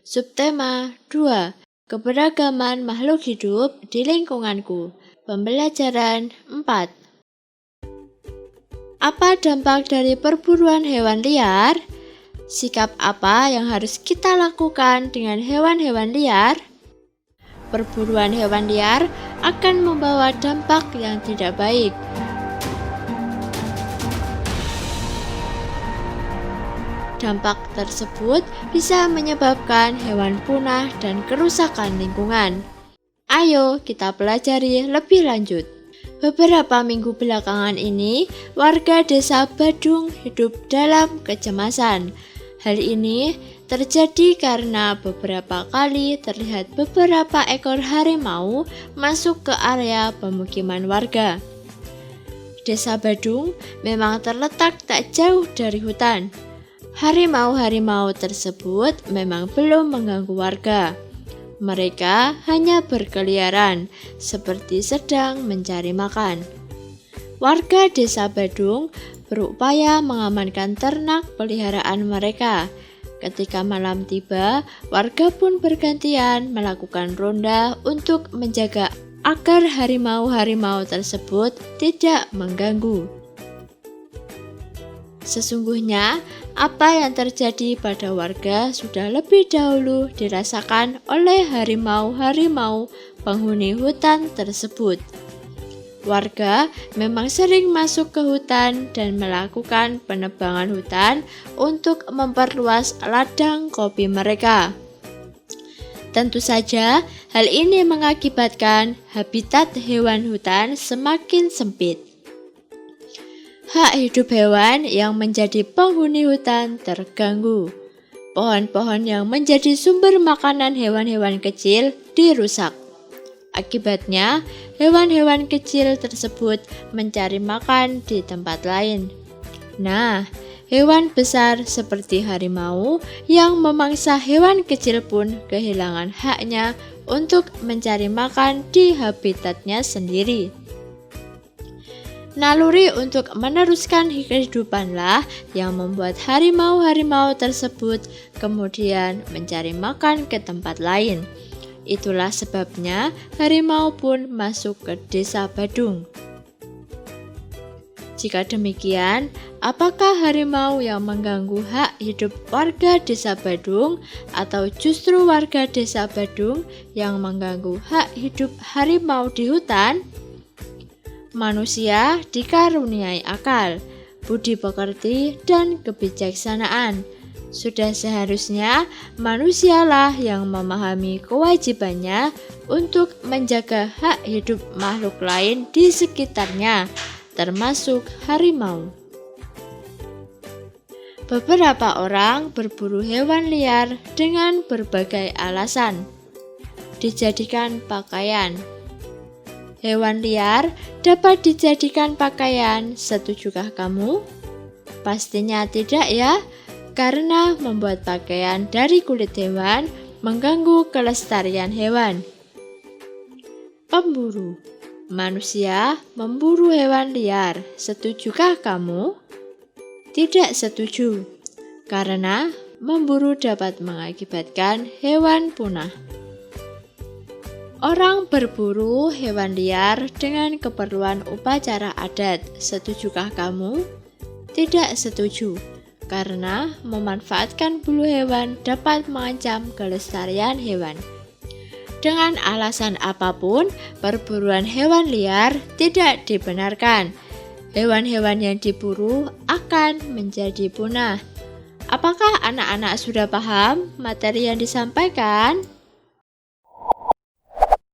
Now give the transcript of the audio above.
Subtema 2. Keberagaman makhluk hidup di lingkunganku. Pembelajaran 4. Apa dampak dari perburuan hewan liar? Sikap apa yang harus kita lakukan dengan hewan-hewan liar? Perburuan hewan liar akan membawa dampak yang tidak baik. Dampak tersebut bisa menyebabkan hewan punah dan kerusakan lingkungan. Ayo kita pelajari lebih lanjut. Beberapa minggu belakangan ini, warga desa Badung hidup dalam kecemasan. Hal ini terjadi karena beberapa kali terlihat beberapa ekor harimau masuk ke area pemukiman warga. Desa Badung memang terletak tak jauh dari hutan. Harimau-harimau tersebut memang belum mengganggu warga. Mereka hanya berkeliaran, seperti sedang mencari makan. Warga desa Badung berupaya mengamankan ternak peliharaan mereka. Ketika malam tiba, warga pun bergantian melakukan ronda untuk menjaga agar harimau-harimau tersebut tidak mengganggu. Sesungguhnya, apa yang terjadi pada warga sudah lebih dahulu dirasakan oleh harimau-harimau penghuni hutan tersebut. Warga memang sering masuk ke hutan dan melakukan penebangan hutan untuk memperluas ladang kopi mereka. Tentu saja, hal ini mengakibatkan habitat hewan hutan semakin sempit. Hak hidup hewan yang menjadi penghuni hutan terganggu. Pohon-pohon yang menjadi sumber makanan hewan-hewan kecil dirusak. Akibatnya, hewan-hewan kecil tersebut mencari makan di tempat lain. Nah, hewan besar seperti harimau yang memangsa hewan kecil pun kehilangan haknya untuk mencari makan di habitatnya sendiri. Naluri untuk meneruskan kehidupanlah yang membuat harimau-harimau tersebut kemudian mencari makan ke tempat lain. Itulah sebabnya harimau pun masuk ke desa Badung. Jika demikian, apakah harimau yang mengganggu hak hidup warga desa Badung atau justru warga desa Badung yang mengganggu hak hidup harimau di hutan? Manusia dikaruniai akal, budi pekerti, dan kebijaksanaan. Sudah seharusnya manusialah yang memahami kewajibannya untuk menjaga hak hidup makhluk lain di sekitarnya, termasuk harimau. Beberapa orang berburu hewan liar dengan berbagai alasan. Dijadikan pakaian. Hewan liar dapat dijadikan pakaian, setujukah kamu? Pastinya tidak ya, karena membuat pakaian dari kulit hewan mengganggu kelestarian hewan. Pemburu. Manusia memburu hewan liar, setujukah kamu? Tidak setuju, karena memburu dapat mengakibatkan hewan punah. Orang berburu hewan liar dengan keperluan upacara adat, setujukah kamu? Tidak setuju, karena memanfaatkan bulu hewan dapat mengancam kelestarian hewan. Dengan alasan apapun, perburuan hewan liar tidak dibenarkan. Hewan-hewan yang diburu akan menjadi punah. Apakah anak-anak sudah paham materi yang disampaikan?